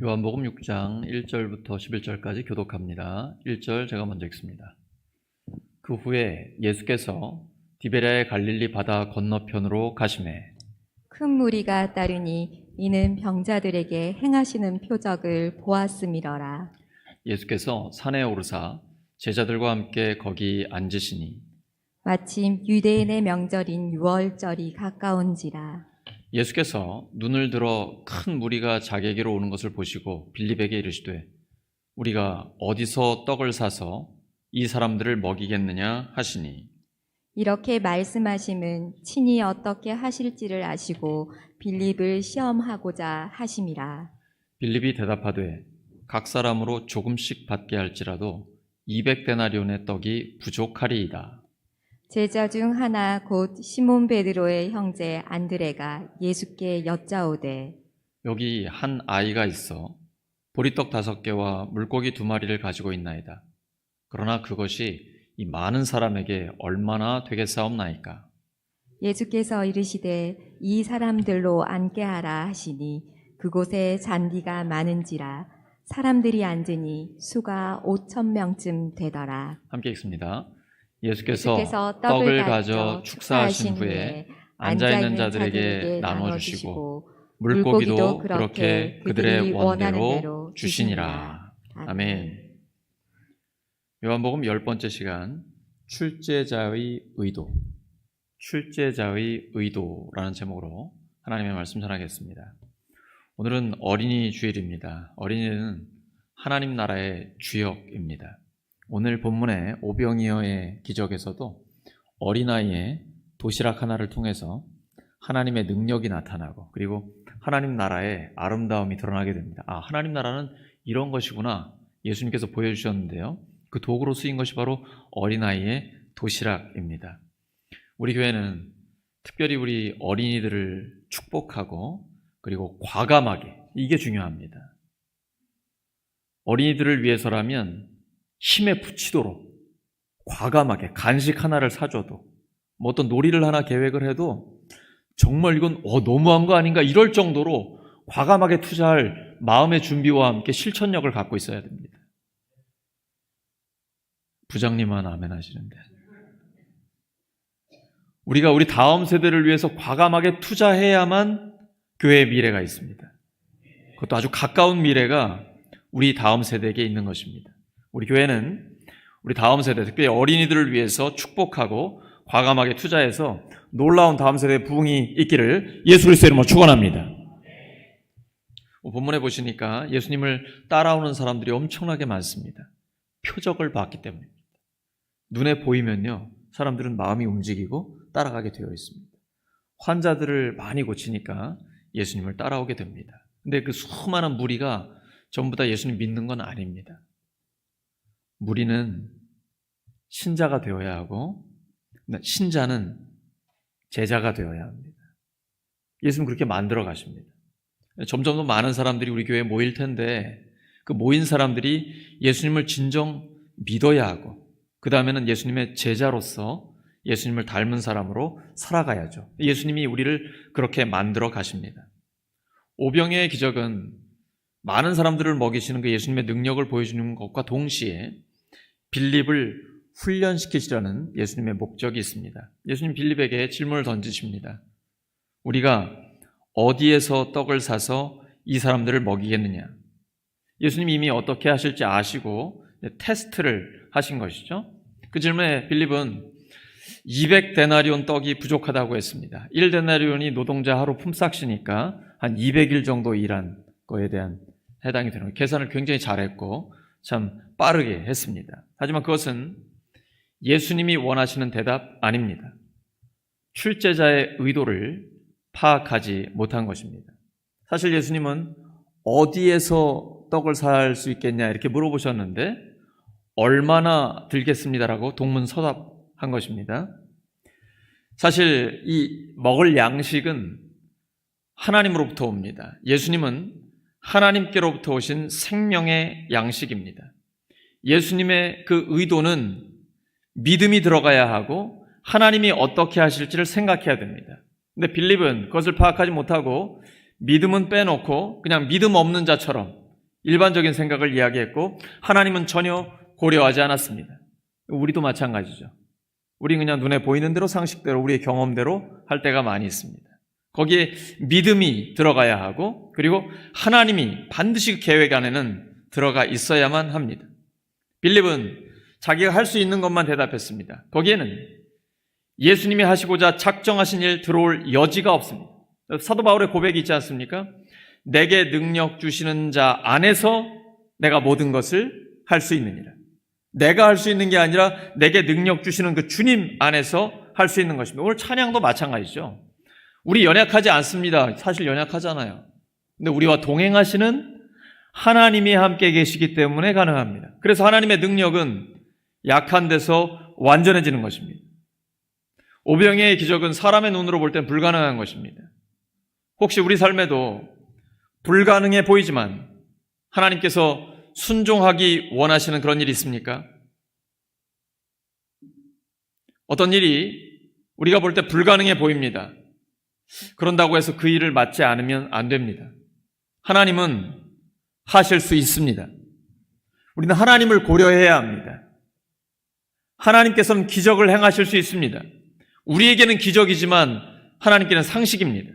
요한복음 6장 1절부터 11절까지 교독합니다. 1절 제가 먼저 읽습니다. 그 후에 예수께서 디베랴의 갈릴리 바다 건너편으로 가시매 큰 무리가 따르니 이는 병자들에게 행하시는 표적을 보았음이러라. 예수께서 산에 오르사 제자들과 함께 거기 앉으시니 마침 유대인의 명절인 유월절이 가까운지라. 예수께서 눈을 들어 큰 무리가 자기에게로 오는 것을 보시고 빌립에게 이르시되 우리가 어디서 떡을 사서 이 사람들을 먹이겠느냐 하시니 이렇게 말씀하심은 친히 어떻게 하실지를 아시고 빌립을 시험하고자 하심이라. 빌립이 대답하되 각 사람으로 조금씩 받게 할지라도 200데나리온의 떡이 부족하리이다. 제자 중 하나 곧 시몬 베드로의 형제 안드레가 예수께 여짜오되 여기 한 아이가 있어 보리떡 5개와 물고기 2마리를 가지고 있나이다. 그러나 그것이 이 많은 사람에게 얼마나 되겠사옵나이까? 예수께서 이르시되 이 사람들로 앉게 하라 하시니 그곳에 잔디가 많은지라 사람들이 앉으니 수가 5,000명쯤 되더라. 함께 읽습니다. 예수께서 예수께서 떡을 가져 축사하신 후에 앉아있는 자들에게 나눠주시고 물고기도 그렇게 그들의 원대로 주시니라. 아멘. 요한복음 10번째 시간, 출제자의 의도. 출제자의 의도라는 제목으로 하나님의 말씀 전하겠습니다. 오늘은 어린이 주일입니다. 어린이는 하나님 나라의 주역입니다. 오늘 본문의 오병이어의 기적에서도 어린아이의 도시락 하나를 통해서 하나님의 능력이 나타나고 그리고 하나님 나라의 아름다움이 드러나게 됩니다. 하나님 나라는 이런 것이구나 예수님께서 보여주셨는데요. 그 도구로 쓰인 것이 바로 어린아이의 도시락입니다. 우리 교회는 특별히 우리 어린이들을 축복하고 그리고 과감하게, 이게 중요합니다. 어린이들을 위해서라면 힘에 부치도록 과감하게 간식 하나를 사줘도 뭐 어떤 놀이를 하나 계획을 해도 정말 이건 너무한 거 아닌가 이럴 정도로 과감하게 투자할 마음의 준비와 함께 실천력을 갖고 있어야 됩니다. 부장님은 아멘 하시는데 우리가 우리 다음 세대를 위해서 과감하게 투자해야만 교회의 미래가 있습니다. 그것도 아주 가까운 미래가 우리 다음 세대에게 있는 것입니다. 우리 교회는 우리 다음 세대, 특별히 어린이들을 위해서 축복하고 과감하게 투자해서 놀라운 다음 세대의 부흥이 있기를 예수 그리스도의 이름으로 축원합니다. 본문에 보시니까 예수님을 따라오는 사람들이 엄청나게 많습니다. 표적을 봤기 때문입니다. 눈에 보이면요, 사람들은 마음이 움직이고 따라가게 되어 있습니다. 환자들을 많이 고치니까 예수님을 따라오게 됩니다. 근데 그 수많은 무리가 전부 다 예수님 믿는 건 아닙니다. 무리는 신자가 되어야 하고 신자는 제자가 되어야 합니다. 예수님 그렇게 만들어 가십니다. 점점 더 많은 사람들이 우리 교회에 모일 텐데 그 모인 사람들이 예수님을 진정 믿어야 하고 그 다음에는 예수님의 제자로서 예수님을 닮은 사람으로 살아가야죠. 예수님이 우리를 그렇게 만들어 가십니다. 오병이어의 기적은 많은 사람들을 먹이시는 그 예수님의 능력을 보여주는 것과 동시에 빌립을 훈련시키시라는 예수님의 목적이 있습니다. 예수님 빌립에게 질문을 던지십니다. 우리가 어디에서 떡을 사서 이 사람들을 먹이겠느냐? 예수님이 이미 어떻게 하실지 아시고 테스트를 하신 것이죠. 그 질문에 빌립은 200데나리온 떡이 부족하다고 했습니다. 1데나리온이 노동자 하루 품삯이니까 한 200일 정도 일한 거에 대한 해당이 되는 거예요. 계산을 굉장히 잘했고 참 빠르게 했습니다. 하지만 그것은 예수님이 원하시는 대답 아닙니다. 출제자의 의도를 파악하지 못한 것입니다. 사실 예수님은 어디에서 떡을 살 수 있겠냐 이렇게 물어보셨는데 얼마나 들겠습니다라고 동문서답한 것입니다. 사실 이 먹을 양식은 하나님으로부터 옵니다. 예수님은 하나님께로부터 오신 생명의 양식입니다. 예수님의 그 의도는 믿음이 들어가야 하고 하나님이 어떻게 하실지를 생각해야 됩니다. 근데 빌립은 그것을 파악하지 못하고 믿음은 빼놓고 그냥 믿음 없는 자처럼 일반적인 생각을 이야기했고 하나님은 전혀 고려하지 않았습니다. 우리도 마찬가지죠. 우리 그냥 눈에 보이는 대로 상식대로 우리의 경험대로 할 때가 많이 있습니다. 거기에 믿음이 들어가야 하고 그리고 하나님이 반드시 그 계획 안에는 들어가 있어야만 합니다. 빌립은 자기가 할 수 있는 것만 대답했습니다. 거기에는 예수님이 하시고자 작정하신 일 들어올 여지가 없습니다. 사도 바울의 고백이 있지 않습니까? 내게 능력 주시는 자 안에서 내가 모든 것을 할 수 있느니라. 내가 할 수 있는 게 아니라 내게 능력 주시는 그 주님 안에서 할 수 있는 것입니다. 오늘 찬양도 마찬가지죠. 우리 연약하지 않습니다. 사실 연약하잖아요. 근데 우리와 동행하시는 하나님이 함께 계시기 때문에 가능합니다. 그래서 하나님의 능력은 약한 데서 완전해지는 것입니다. 오병이의 기적은 사람의 눈으로 볼 땐 불가능한 것입니다. 혹시 우리 삶에도 불가능해 보이지만 하나님께서 순종하기 원하시는 그런 일이 있습니까? 어떤 일이 우리가 볼 때 불가능해 보입니다. 그런다고 해서 그 일을 맡지 않으면 안 됩니다. 하나님은 하실 수 있습니다. 우리는 하나님을 고려해야 합니다. 하나님께서는 기적을 행하실 수 있습니다. 우리에게는 기적이지만 하나님께는 상식입니다.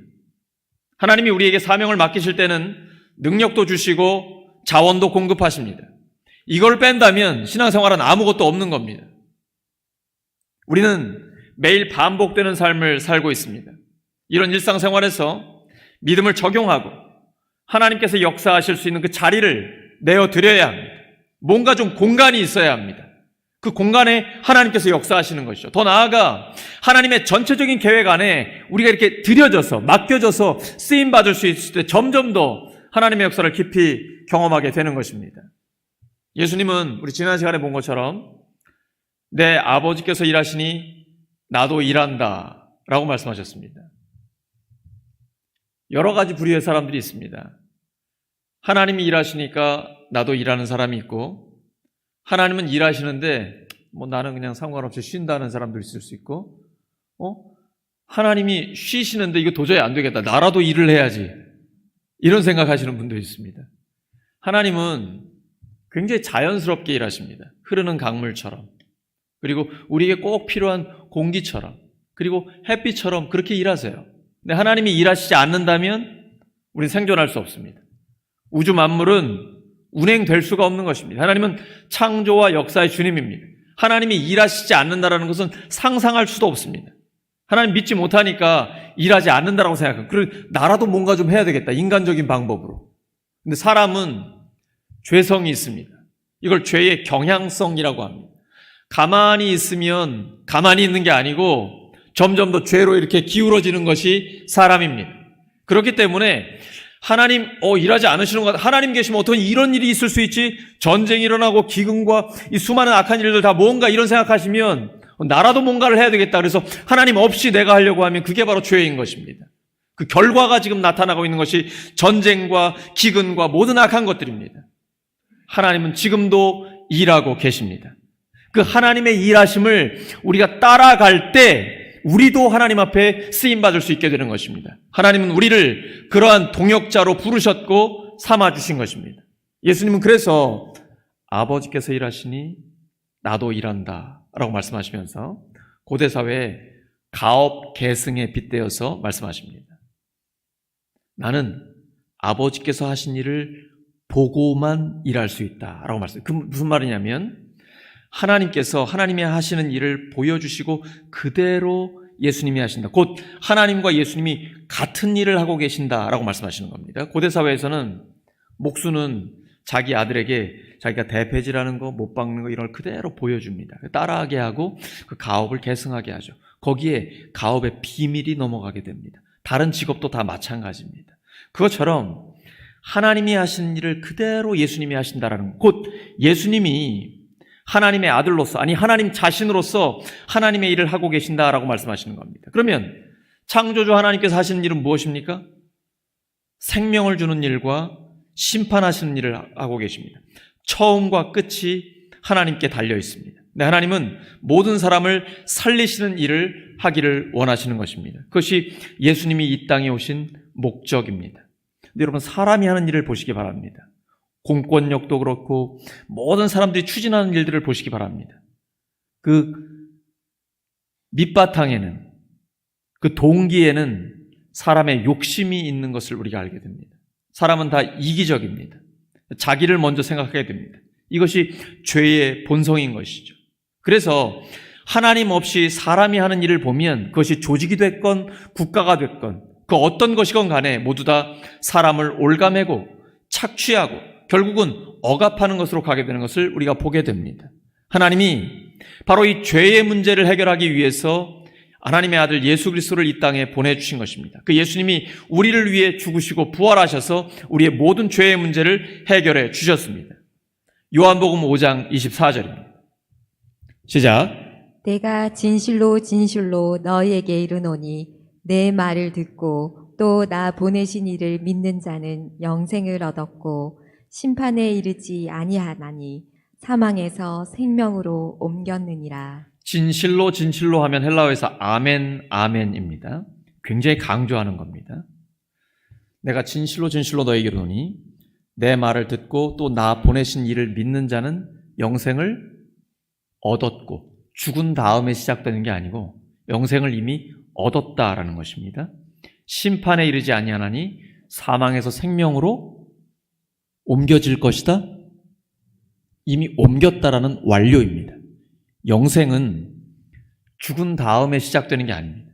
하나님이 우리에게 사명을 맡기실 때는 능력도 주시고 자원도 공급하십니다. 이걸 뺀다면 신앙생활은 아무것도 없는 겁니다. 우리는 매일 반복되는 삶을 살고 있습니다. 이런 일상생활에서 믿음을 적용하고 하나님께서 역사하실 수 있는 그 자리를 내어드려야 합니다. 뭔가 좀 공간이 있어야 합니다. 그 공간에 하나님께서 역사하시는 것이죠. 더 나아가 하나님의 전체적인 계획 안에 우리가 이렇게 드려져서 맡겨져서 쓰임받을 수 있을 때 점점 더 하나님의 역사를 깊이 경험하게 되는 것입니다. 예수님은 우리 지난 시간에 본 것처럼 내 아버지께서 일하시니 나도 일한다 라고 말씀하셨습니다. 여러 가지 부류의 사람들이 있습니다. 하나님이 일하시니까 나도 일하는 사람이 있고 하나님은 일하시는데 나는 그냥 상관없이 쉰다는 사람도 있을 수 있고 하나님이 쉬시는데 이거 도저히 안 되겠다. 나라도 일을 해야지. 이런 생각하시는 분도 있습니다. 하나님은 굉장히 자연스럽게 일하십니다. 흐르는 강물처럼. 그리고 우리에게 꼭 필요한 공기처럼. 그리고 햇빛처럼 그렇게 일하세요. 근데 하나님이 일하시지 않는다면 우리는 생존할 수 없습니다. 우주 만물은 운행될 수가 없는 것입니다. 하나님은 창조와 역사의 주님입니다. 하나님이 일하시지 않는다는 것은 상상할 수도 없습니다. 하나님 믿지 못하니까 일하지 않는다라고 생각해요. 그리고 나라도 뭔가 좀 해야 되겠다. 인간적인 방법으로. 근데 사람은 죄성이 있습니다. 이걸 죄의 경향성이라고 합니다. 가만히 있으면 가만히 있는 게 아니고 점점 더 죄로 이렇게 기울어지는 것이 사람입니다. 그렇기 때문에 하나님 일하지 않으시는 것 같아. 하나님 계시면 어떤 이런 일이 있을 수 있지? 전쟁이 일어나고 기근과 이 수많은 악한 일들 다 뭔가 이런 생각하시면 나라도 뭔가를 해야 되겠다. 그래서 하나님 없이 내가 하려고 하면 그게 바로 죄인 것입니다. 그 결과가 지금 나타나고 있는 것이 전쟁과 기근과 모든 악한 것들입니다. 하나님은 지금도 일하고 계십니다. 그 하나님의 일하심을 우리가 따라갈 때 우리도 하나님 앞에 쓰임받을 수 있게 되는 것입니다. 하나님은 우리를 그러한 동역자로 부르셨고 삼아주신 것입니다. 예수님은 그래서 아버지께서 일하시니 나도 일한다 라고 말씀하시면서 고대사회의 가업 계승에 빗대어서 말씀하십니다. 나는 아버지께서 하신 일을 보고만 일할 수 있다 라고 말씀해요. 그 무슨 말이냐면 하나님께서 하나님이 하시는 일을 보여주시고 그대로 예수님이 하신다. 곧 하나님과 예수님이 같은 일을 하고 계신다라고 말씀하시는 겁니다. 고대사회에서는 목수는 자기 아들에게 자기가 대패질하는 거, 못 박는 거 이런 걸 그대로 보여줍니다. 따라하게 하고 그 가업을 계승하게 하죠. 거기에 가업의 비밀이 넘어가게 됩니다. 다른 직업도 다 마찬가지입니다. 그것처럼 하나님이 하시는 일을 그대로 예수님이 하신다라는 곧 예수님이 하나님의 아들로서 아니 하나님 자신으로서 하나님의 일을 하고 계신다라고 말씀하시는 겁니다. 그러면 창조주 하나님께서 하시는 일은 무엇입니까? 생명을 주는 일과 심판하시는 일을 하고 계십니다. 처음과 끝이 하나님께 달려 있습니다. 네, 하나님은 모든 사람을 살리시는 일을 하기를 원하시는 것입니다. 그것이 예수님이 이 땅에 오신 목적입니다. 근데 여러분 사람이 하는 일을 보시기 바랍니다. 공권력도 그렇고 모든 사람들이 추진하는 일들을 보시기 바랍니다. 그 밑바탕에는, 그 동기에는 사람의 욕심이 있는 것을 우리가 알게 됩니다. 사람은 다 이기적입니다. 자기를 먼저 생각하게 됩니다. 이것이 죄의 본성인 것이죠. 그래서 하나님 없이 사람이 하는 일을 보면 그것이 조직이 됐건 국가가 됐건 그 어떤 것이건 간에 모두 다 사람을 올가매고 착취하고 결국은 억압하는 것으로 가게 되는 것을 우리가 보게 됩니다. 하나님이 바로 이 죄의 문제를 해결하기 위해서 하나님의 아들 예수 그리스도를 이 땅에 보내주신 것입니다. 그 예수님이 우리를 위해 죽으시고 부활하셔서 우리의 모든 죄의 문제를 해결해 주셨습니다. 요한복음 5장 24절입니다. 시작. 내가 진실로 진실로 너희에게 이르노니 내 말을 듣고 또 나 보내신 이를 믿는 자는 영생을 얻었고 심판에 이르지 아니하나니 사망에서 생명으로 옮겼느니라. 진실로 진실로 하면 헬라어에서 아멘 아멘입니다. 굉장히 강조하는 겁니다. 내가 진실로 진실로 너에게 이르노니 내 말을 듣고 또 나 보내신 이를 믿는 자는 영생을 얻었고, 죽은 다음에 시작되는 게 아니고 영생을 이미 얻었다라는 것입니다. 심판에 이르지 아니하나니 사망에서 생명으로 옮겨질 것이다. 이미 옮겼다라는 완료입니다. 영생은 죽은 다음에 시작되는 게 아닙니다.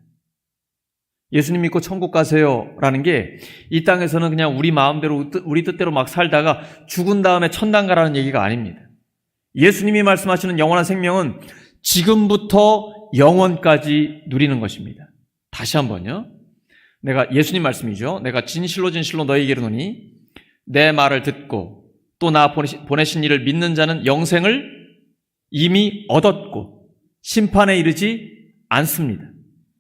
예수님 믿고 천국 가세요라는 게 이 땅에서는 그냥 우리 마음대로 우리 뜻대로 막 살다가 죽은 다음에 천당 가라는 얘기가 아닙니다. 예수님이 말씀하시는 영원한 생명은 지금부터 영원까지 누리는 것입니다. 다시 한번요. 예수님 말씀이죠. 내가 진실로 진실로 너희에게 이르노니 내 말을 듣고 또 나 보내신 이를 믿는 자는 영생을 이미 얻었고 심판에 이르지 않습니다.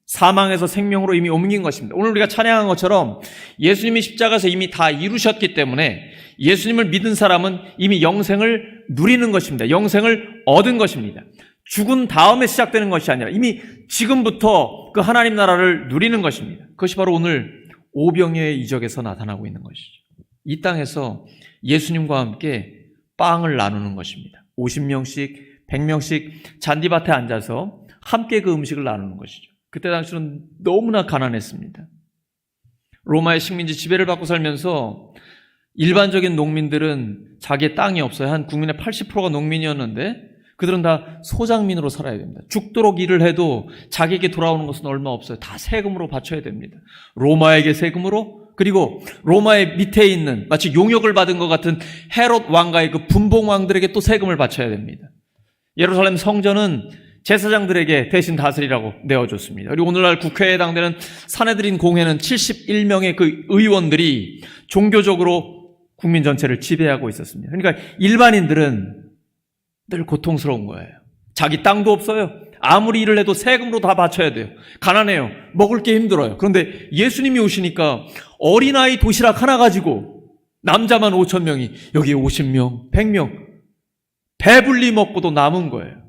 사망에서 생명으로 이미 옮긴 것입니다. 오늘 우리가 찬양한 것처럼 예수님이 십자가에서 이미 다 이루셨기 때문에 예수님을 믿은 사람은 이미 영생을 누리는 것입니다. 영생을 얻은 것입니다. 죽은 다음에 시작되는 것이 아니라 이미 지금부터 그 하나님 나라를 누리는 것입니다. 그것이 바로 오늘 오병이어의 이적에서 나타나고 있는 것이죠. 이 땅에서 예수님과 함께 빵을 나누는 것입니다. 50명씩 100명씩 잔디밭에 앉아서 함께 그 음식을 나누는 것이죠. 그때 당시는 너무나 가난했습니다. 로마의 식민지 지배를 받고 살면서 일반적인 농민들은 자기의 땅이 없어요. 한 국민의 80%가 농민이었는데 그들은 다 소장민으로 살아야 됩니다. 죽도록 일을 해도 자기에게 돌아오는 것은 얼마 없어요. 다 세금으로 바쳐야 됩니다. 로마에게 세금으로, 그리고 로마의 밑에 있는 마치 용역을 받은 것 같은 헤롯 왕가의 그 분봉왕들에게 또 세금을 바쳐야 됩니다. 예루살렘 성전은 제사장들에게 대신 다스리라고 내어줬습니다. 그리고 오늘날 국회에 해당되는 사내들인 공회는 71명의 그 의원들이 종교적으로 국민 전체를 지배하고 있었습니다. 그러니까 일반인들은 늘 고통스러운 거예요. 자기 땅도 없어요. 아무리 일을 해도 세금으로 다 바쳐야 돼요. 가난해요. 먹을 게 힘들어요. 그런데 예수님이 오시니까 어린아이 도시락 하나 가지고 남자만 5,000명이 여기에 50명, 100명 배불리 먹고도 남은 거예요.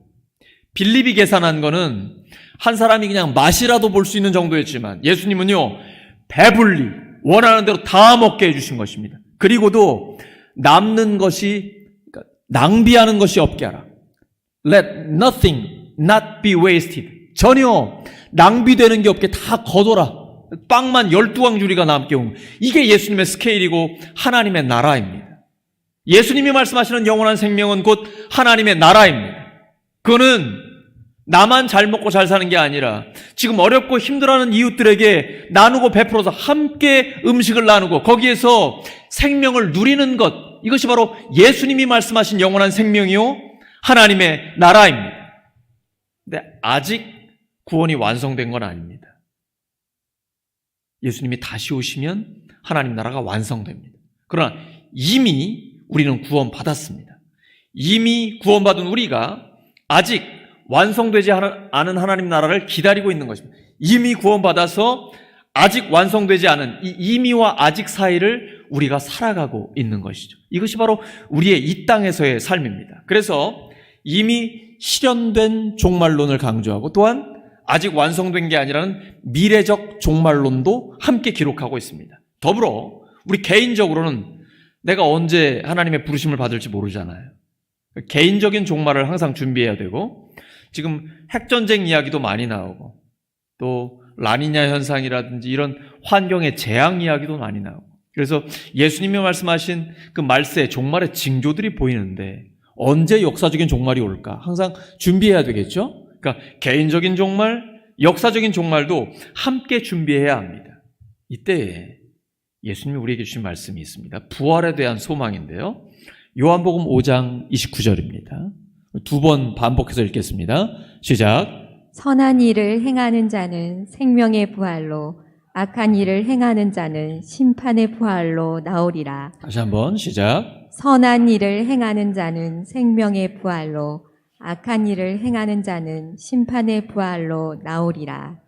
빌립이 계산한 거는 한 사람이 그냥 맛이라도 볼 수 있는 정도였지만 예수님은요, 배불리 원하는 대로 다 먹게 해주신 것입니다. 그리고도 남는 것이, 그러니까 낭비하는 것이 없게 하라. Let nothing not be wasted. 전혀 낭비되는 게 없게 다 거둬라. 빵만 12광주리가 남게 오면 이게 예수님의 스케일이고 하나님의 나라입니다. 예수님이 말씀하시는 영원한 생명은 곧 하나님의 나라입니다. 그거는 나만 잘 먹고 잘 사는 게 아니라 지금 어렵고 힘들어하는 이웃들에게 나누고 베풀어서 함께 음식을 나누고 거기에서 생명을 누리는 것, 이것이 바로 예수님이 말씀하신 영원한 생명이요 하나님의 나라입니다. 근데 아직 구원이 완성된 건 아닙니다. 예수님이 다시 오시면 하나님 나라가 완성됩니다. 그러나 이미 우리는 구원받았습니다. 이미 구원받은 우리가 아직 완성되지 않은 하나님 나라를 기다리고 있는 것입니다. 이미 구원받아서 아직 완성되지 않은 이 이미와 아직 사이를 우리가 살아가고 있는 것이죠. 이것이 바로 우리의 이 땅에서의 삶입니다. 그래서 이미 실현된 종말론을 강조하고 또한 아직 완성된 게 아니라는 미래적 종말론도 함께 기록하고 있습니다. 더불어 우리 개인적으로는 내가 언제 하나님의 부르심을 받을지 모르잖아요. 개인적인 종말을 항상 준비해야 되고, 지금 핵전쟁 이야기도 많이 나오고, 또 라니냐 현상이라든지 이런 환경의 재앙 이야기도 많이 나오고, 그래서 예수님이 말씀하신 그 말세의 종말의 징조들이 보이는데 언제 역사적인 종말이 올까? 항상 준비해야 되겠죠? 그러니까 개인적인 종말, 역사적인 종말도 함께 준비해야 합니다. 이때에 예수님이 우리에게 주신 말씀이 있습니다. 부활에 대한 소망인데요. 요한복음 5장 29절입니다. 두 번 반복해서 읽겠습니다. 시작. 선한 일을 행하는 자는 생명의 부활로, 악한 일을 행하는 자는 심판의 부활로 나오리라. 다시 한번 시작. 선한 일을 행하는 자는 생명의 부활로, 악한 일을 행하는 자는 심판의 부활로 나오리라.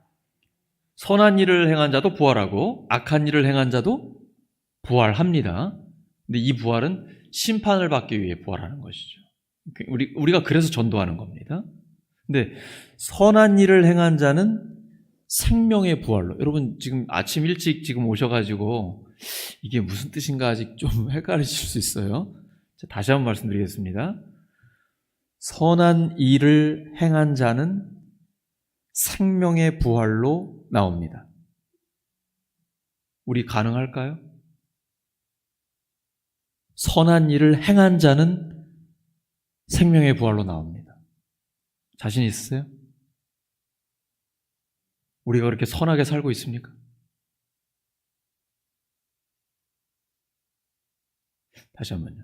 선한 일을 행한 자도 부활하고 악한 일을 행한 자도 부활합니다. 근데 이 부활은 심판을 받기 위해 부활하는 것이죠. 우리가 그래서 전도하는 겁니다. 근데 선한 일을 행한 자는 생명의 부활로. 여러분 지금 아침 일찍 지금 오셔가지고 이게 무슨 뜻인가 아직 좀 헷갈리실 수 있어요. 다시 한번 말씀드리겠습니다. 선한 일을 행한 자는 생명의 부활로 나옵니다. 우리 가능할까요? 선한 일을 행한 자는 생명의 부활로 나옵니다. 자신 있으세요? 우리가 그렇게 선하게 살고 있습니까? 다시 한번요.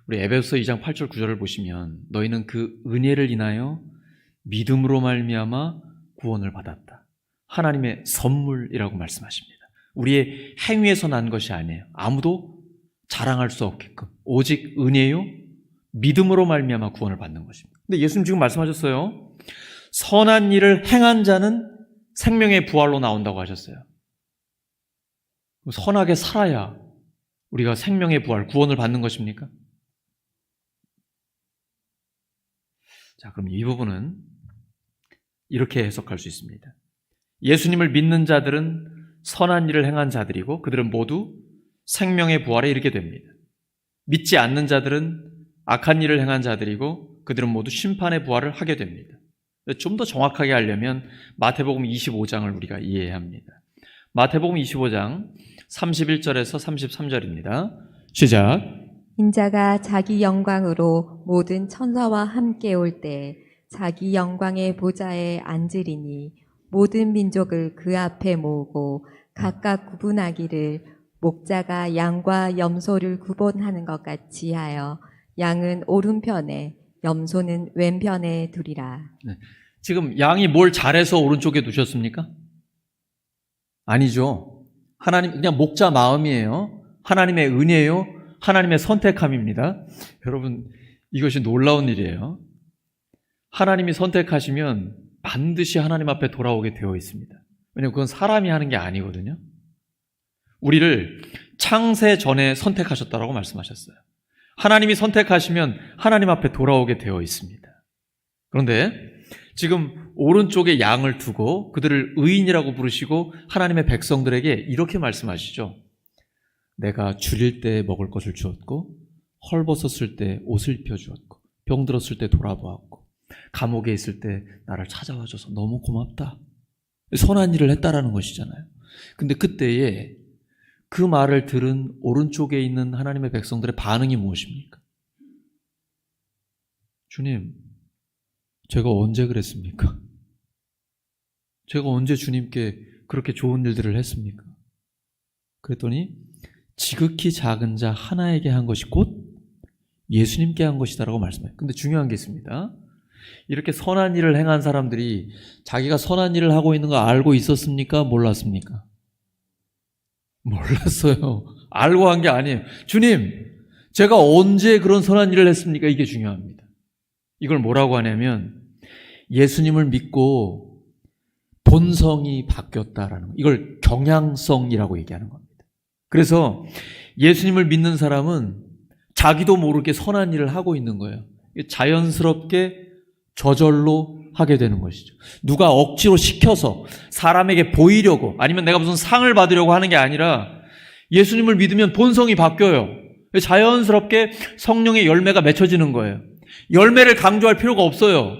우리 에베소서 2장 8절 9절을 보시면 너희는 그 은혜를 인하여 믿음으로 말미암아 구원을 받았다. 하나님의 선물이라고 말씀하십니다. 우리의 행위에서 난 것이 아니에요. 아무도 자랑할 수 없게끔 오직 은혜요 믿음으로 말미암아 구원을 받는 것입니다. 근데 예수님 지금 말씀하셨어요. 선한 일을 행한 자는 생명의 부활로 나온다고 하셨어요. 선하게 살아야 우리가 생명의 부활, 구원을 받는 것입니까? 자, 그럼 이 부분은 이렇게 해석할 수 있습니다. 예수님을 믿는 자들은 선한 일을 행한 자들이고 그들은 모두 생명의 부활에 이르게 됩니다. 믿지 않는 자들은 악한 일을 행한 자들이고 그들은 모두 심판의 부활을 하게 됩니다. 좀 더 정확하게 하려면 마태복음 25장을 우리가 이해해야 합니다. 마태복음 25장 31절에서 33절입니다. 시작. 인자가 자기 영광으로 모든 천사와 함께 올 때 자기 영광의 보좌에 앉으리니 모든 민족을 그 앞에 모으고 각각 구분하기를 목자가 양과 염소를 구분하는 것 같이 하여 양은 오른편에 염소는 왼편에 두리라. 네. 지금 양이 뭘 잘해서 오른쪽에 두셨습니까? 아니죠. 하나님 그냥 목자 마음이에요. 하나님의 은혜요. 하나님의 선택함입니다. 여러분 이것이 놀라운 일이에요. 하나님이 선택하시면 반드시 하나님 앞에 돌아오게 되어 있습니다. 왜냐하면 그건 사람이 하는 게 아니거든요. 우리를 창세 전에 선택하셨다라고 말씀하셨어요. 하나님이 선택하시면 하나님 앞에 돌아오게 되어 있습니다. 그런데 지금 오른쪽에 양을 두고 그들을 의인이라고 부르시고 하나님의 백성들에게 이렇게 말씀하시죠. 내가 줄일 때 먹을 것을 주었고 헐벗었을 때 옷을 입혀주었고 병들었을 때 돌아보았고 감옥에 있을 때 나를 찾아와줘서 너무 고맙다. 선한 일을 했다라는 것이잖아요. 근데 그때에 그 말을 들은 오른쪽에 있는 하나님의 백성들의 반응이 무엇입니까? 주님, 제가 언제 그랬습니까? 제가 언제 주님께 그렇게 좋은 일들을 했습니까? 그랬더니 지극히 작은 자 하나에게 한 것이 곧 예수님께 한 것이다라고 말씀해요. 근데 중요한 게 있습니다. 이렇게 선한 일을 행한 사람들이 자기가 선한 일을 하고 있는 거 알고 있었습니까? 몰랐습니까? 몰랐어요. 알고 한 게 아니에요. 주님, 제가 언제 그런 선한 일을 했습니까? 이게 중요합니다. 이걸 뭐라고 하냐면 예수님을 믿고 본성이 바뀌었다라는 거. 이걸 경향성이라고 얘기하는 겁니다. 그래서 예수님을 믿는 사람은 자기도 모르게 선한 일을 하고 있는 거예요. 자연스럽게 저절로 하게 되는 것이죠. 누가 억지로 시켜서 사람에게 보이려고 아니면 내가 무슨 상을 받으려고 하는 게 아니라 예수님을 믿으면 본성이 바뀌어요. 자연스럽게 성령의 열매가 맺혀지는 거예요. 열매를 강조할 필요가 없어요.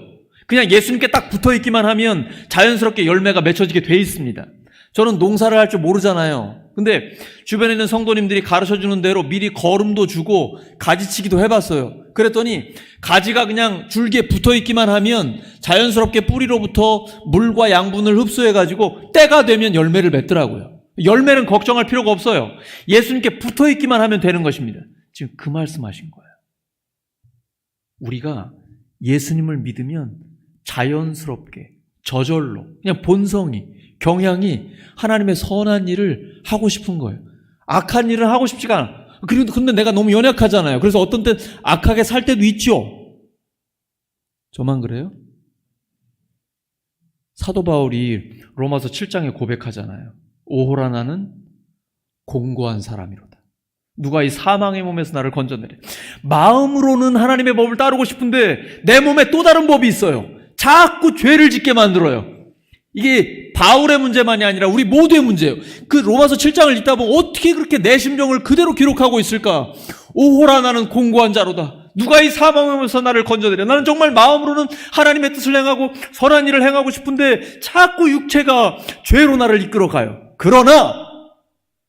그냥 예수님께 딱 붙어있기만 하면 자연스럽게 열매가 맺혀지게 돼 있습니다. 저는 농사를 할 줄 모르잖아요. 근데 주변에 있는 성도님들이 가르쳐주는 대로 미리 거름도 주고 가지치기도 해봤어요. 그랬더니 가지가 그냥 줄기에 붙어있기만 하면 자연스럽게 뿌리로부터 물과 양분을 흡수해가지고 때가 되면 열매를 맺더라고요. 열매는 걱정할 필요가 없어요. 예수님께 붙어있기만 하면 되는 것입니다. 지금 그 말씀하신 거예요. 우리가 예수님을 믿으면 자연스럽게 저절로 그냥 본성이 경향이 하나님의 선한 일을 하고 싶은 거예요. 악한 일을 하고 싶지가 않아. 근데 내가 너무 연약하잖아요. 그래서 어떤 때 악하게 살 때도 있죠. 저만 그래요? 사도 바울이 로마서 7장에 고백하잖아요. 오호라 나는 공고한 사람이로다. 누가 이 사망의 몸에서 나를 건져내래. 마음으로는 하나님의 법을 따르고 싶은데 내 몸에 또 다른 법이 있어요. 자꾸 죄를 짓게 만들어요. 이게 바울의 문제만이 아니라 우리 모두의 문제예요. 그 로마서 7장을 읽다 보면 어떻게 그렇게 내 심정을 그대로 기록하고 있을까? 오호라 나는 공고한 자로다. 누가 이 사망의 몸에서 나를 건져내래. 나는 정말 마음으로는 하나님의 뜻을 행하고 선한 일을 행하고 싶은데 자꾸 육체가 죄로 나를 이끌어가요. 그러나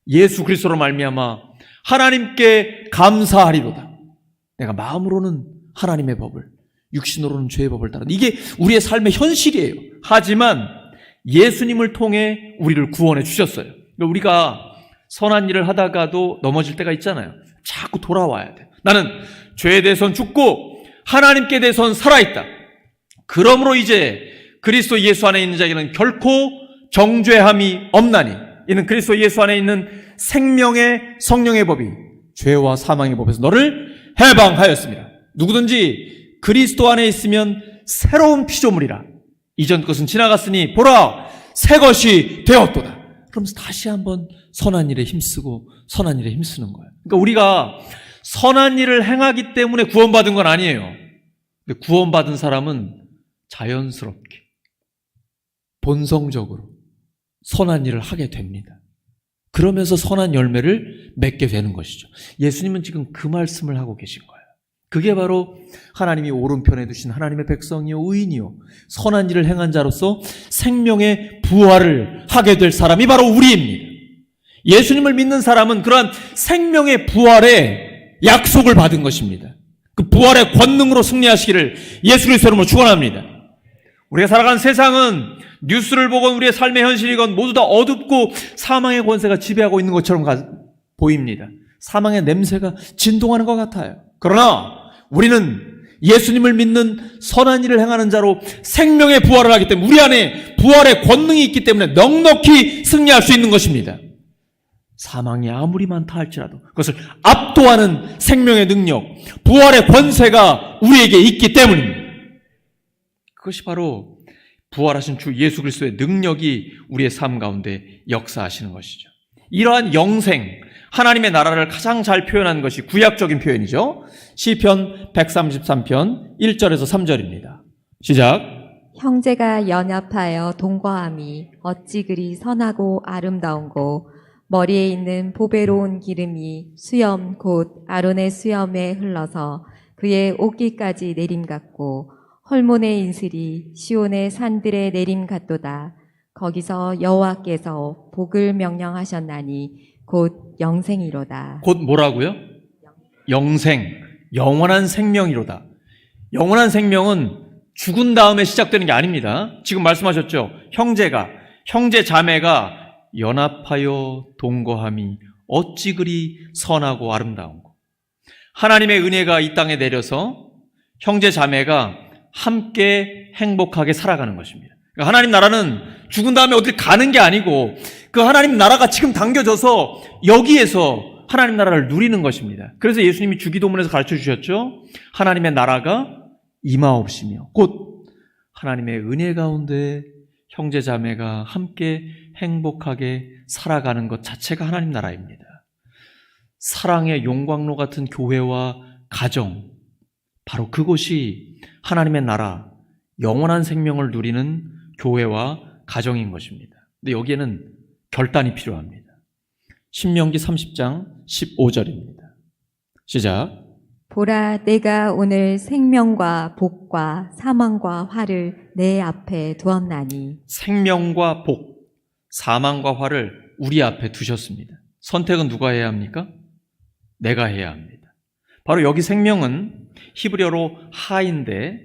예수 그리스도로 말미암아 하나님께 감사하리로다. 내가 마음으로는 하나님의 법을, 육신으로는 죄의 법을 따르는, 이게 우리의 삶의 현실이에요. 하지만 예수님을 통해 우리를 구원해 주셨어요. 그러니까 우리가 선한 일을 하다가도 넘어질 때가 있잖아요. 자꾸 돌아와야 돼. 나는 죄에 대해서는 죽고 하나님께 대해서는 살아있다. 그러므로 이제 그리스도 예수 안에 있는 자에게는 결코 정죄함이 없나니, 이는 그리스도 예수 안에 있는 생명의 성령의 법이 죄와 사망의 법에서 너를 해방하였습니다. 누구든지 그리스도 안에 있으면 새로운 피조물이라. 이전 것은 지나갔으니 보라 새 것이 되었도다. 그러면서 다시 한번 선한 일에 힘쓰고 선한 일에 힘쓰는 거예요. 그러니까 우리가 선한 일을 행하기 때문에 구원받은 건 아니에요. 근데 구원받은 사람은 자연스럽게 본성적으로 선한 일을 하게 됩니다. 그러면서 선한 열매를 맺게 되는 것이죠. 예수님은 지금 그 말씀을 하고 계신 거예요. 그게 바로 하나님이 오른편에 두신 하나님의 백성이요 의인이요 선한 일을 행한 자로서 생명의 부활을 하게 될 사람이 바로 우리입니다. 예수님을 믿는 사람은 그러한 생명의 부활의 약속을 받은 것입니다. 그 부활의 권능으로 승리하시기를 예수 그리스도 이름으로 축원합니다. 우리가 살아가는 세상은 뉴스를 보건 우리의 삶의 현실이건 모두 다 어둡고 사망의 권세가 지배하고 있는 것처럼 보입니다. 사망의 냄새가 진동하는 것 같아요. 그러나 우리는 예수님을 믿는 선한 일을 행하는 자로 생명의 부활을 하기 때문에 우리 안에 부활의 권능이 있기 때문에 넉넉히 승리할 수 있는 것입니다. 사망이 아무리 많다 할지라도 그것을 압도하는 생명의 능력, 부활의 권세가 우리에게 있기 때문입니다. 그것이 바로 부활하신 주 예수 그리스도의 능력이 우리의 삶 가운데 역사하시는 것이죠. 이러한 영생, 하나님의 나라를 가장 잘 표현한 것이 구약적인 표현이죠. 시편 133편 1절에서 3절입니다. 시작. 형제가 연합하여 동거함이 어찌 그리 선하고 아름다운고 머리에 있는 보배로운 기름이 수염 곧 아론의 수염에 흘러서 그의 옷깃까지 내림 같고 헐몬의 인슬이 시온의 산들의 내림 같도다. 거기서 여호와께서 복을 명령하셨나니 곧 영생이로다. 곧 뭐라고요? 영생, 영원한 생명이로다. 영원한 생명은 죽은 다음에 시작되는 게 아닙니다. 지금 말씀하셨죠? 형제 자매가 연합하여 동거함이 어찌 그리 선하고 아름다운고. 하나님의 은혜가 이 땅에 내려서 형제 자매가 함께 행복하게 살아가는 것입니다. 그러니까 하나님 나라는 죽은 다음에 어딜 가는 게 아니고 그 하나님 나라가 지금 당겨져서 여기에서 하나님 나라를 누리는 것입니다. 그래서 예수님이 주기도문에서 가르쳐 주셨죠. 하나님의 나라가 임하옵시며 곧 하나님의 은혜 가운데 형제 자매가 함께 행복하게 살아가는 것 자체가 하나님 나라입니다. 사랑의 용광로 같은 교회와 가정, 바로 그곳이 하나님의 나라, 영원한 생명을 누리는 교회와 가정인 것입니다. 근데 여기에는 결단이 필요합니다. 신명기 30장 15절입니다. 시작. 보라, 내가 오늘 생명과 복과 사망과 화를 내 앞에 두었나니. 생명과 복, 사망과 화를 우리 앞에 두셨습니다. 선택은 누가 해야 합니까? 내가 해야 합니다. 바로 여기 생명은 히브리어로 하인데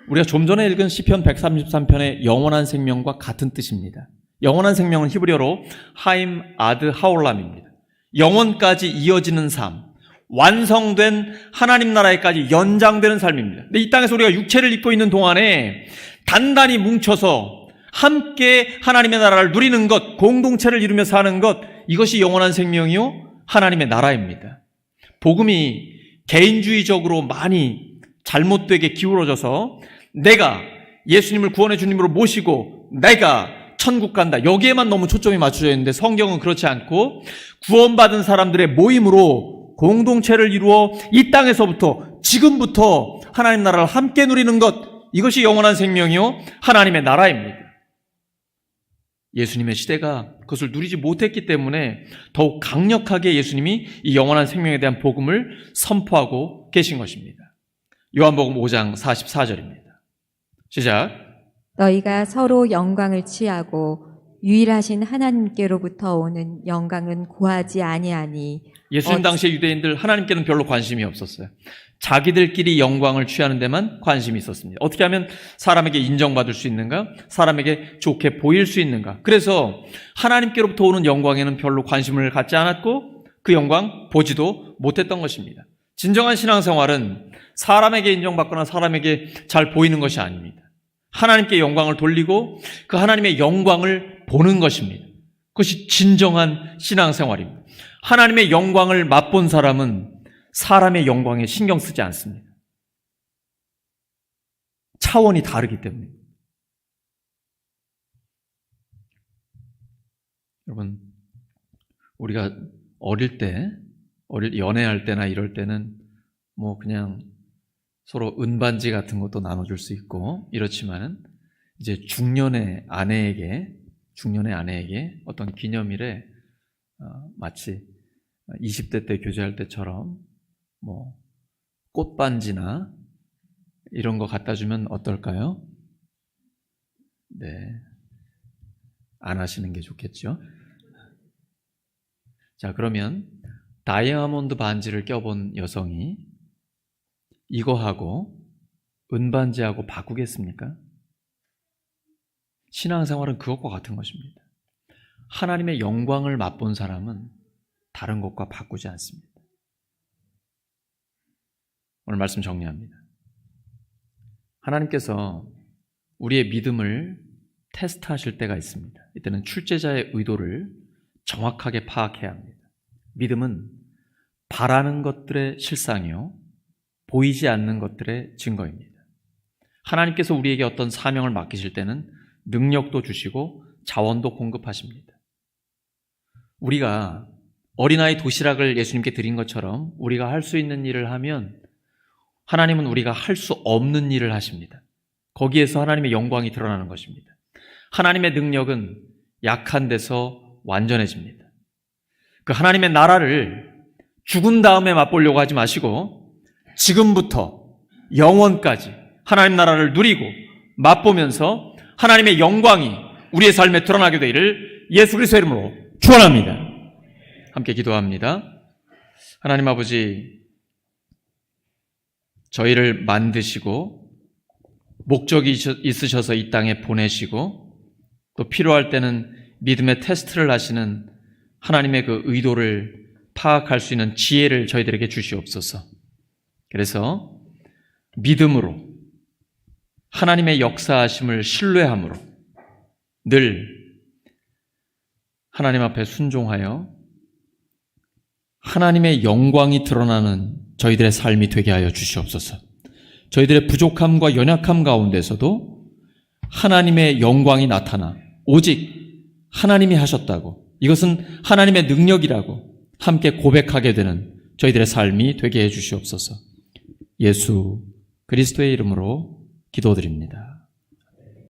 우리가 좀 전에 읽은 시편 133편의 영원한 생명과 같은 뜻입니다. 영원한 생명은 히브리어로 하임 아드 하올람입니다. 영원까지 이어지는 삶, 완성된 하나님 나라에까지 연장되는 삶입니다. 근데 이 땅에서 우리가 육체를 입고 있는 동안에 단단히 뭉쳐서 함께 하나님의 나라를 누리는 것, 공동체를 이루며 사는 것, 이것이 영원한 생명이요 하나님의 나라입니다. 복음이 개인주의적으로 많이 잘못되게 기울어져서 내가 예수님을 구원의 주님으로 모시고 내가 천국 간다, 여기에만 너무 초점이 맞춰져 있는데 성경은 그렇지 않고 구원받은 사람들의 모임으로 공동체를 이루어 이 땅에서부터 지금부터 하나님 나라를 함께 누리는 것, 이것이 영원한 생명이요 하나님의 나라입니다. 예수님의 시대가 그것을 누리지 못했기 때문에 더욱 강력하게 예수님이 이 영원한 생명에 대한 복음을 선포하고 계신 것입니다. 요한복음 5장 44절입니다. 시작. 너희가 서로 영광을 취하고 유일하신 하나님께로부터 오는 영광은 구하지 아니하니. 예수님 당시의 유대인들 하나님께는 별로 관심이 없었어요. 자기들끼리 영광을 취하는 데만 관심이 있었습니다. 어떻게 하면 사람에게 인정받을 수 있는가? 사람에게 좋게 보일 수 있는가? 그래서 하나님께로부터 오는 영광에는 별로 관심을 갖지 않았고 그 영광 보지도 못했던 것입니다. 진정한 신앙생활은 사람에게 인정받거나 사람에게 잘 보이는 것이 아닙니다. 하나님께 영광을 돌리고 그 하나님의 영광을 보는 것입니다. 그것이 진정한 신앙생활입니다. 하나님의 영광을 맛본 사람은 사람의 영광에 신경 쓰지 않습니다. 차원이 다르기 때문에. 여러분, 우리가 어릴 때, 연애할 때나 이럴 때는 뭐 그냥 서로 은반지 같은 것도 나눠줄 수 있고 이렇지만은 이제 중년의 아내에게 어떤 기념일에 마치 20대 때 교제할 때처럼 뭐 꽃반지나 이런 거 갖다 주면 어떨까요? 네, 안 하시는 게 좋겠죠. 자, 그러면 다이아몬드 반지를 껴본 여성이 이거하고 은반지하고 바꾸겠습니까? 신앙생활은 그것과 같은 것입니다. 하나님의 영광을 맛본 사람은 다른 것과 바꾸지 않습니다. 오늘 말씀 정리합니다. 하나님께서 우리의 믿음을 테스트하실 때가 있습니다. 이때는 출제자의 의도를 정확하게 파악해야 합니다. 믿음은 바라는 것들의 실상이요 보이지 않는 것들의 증거입니다. 하나님께서 우리에게 어떤 사명을 맡기실 때는 능력도 주시고 자원도 공급하십니다. 우리가 어린아이 도시락을 예수님께 드린 것처럼 우리가 할 수 있는 일을 하면 하나님은 우리가 할 수 없는 일을 하십니다. 거기에서 하나님의 영광이 드러나는 것입니다. 하나님의 능력은 약한 데서 완전해집니다. 그 하나님의 나라를 죽은 다음에 맛보려고 하지 마시고 지금부터 영원까지 하나님 나라를 누리고 맛보면서 하나님의 영광이 우리의 삶에 드러나게 되기를 예수 그리스도의 이름으로 축원합니다. 함께 기도합니다. 하나님 아버지, 저희를 만드시고 목적이 있으셔서 이 땅에 보내시고 또 필요할 때는 믿음의 테스트를 하시는 하나님의 그 의도를 파악할 수 있는 지혜를 저희들에게 주시옵소서. 그래서 믿음으로 하나님의 역사하심을 신뢰함으로 늘 하나님 앞에 순종하여 하나님의 영광이 드러나는 저희들의 삶이 되게 하여 주시옵소서. 저희들의 부족함과 연약함 가운데서도 하나님의 영광이 나타나 오직 하나님이 하셨다고, 이것은 하나님의 능력이라고 함께 고백하게 되는 저희들의 삶이 되게 해 주시옵소서. 예수 그리스도의 이름으로 기도드립니다.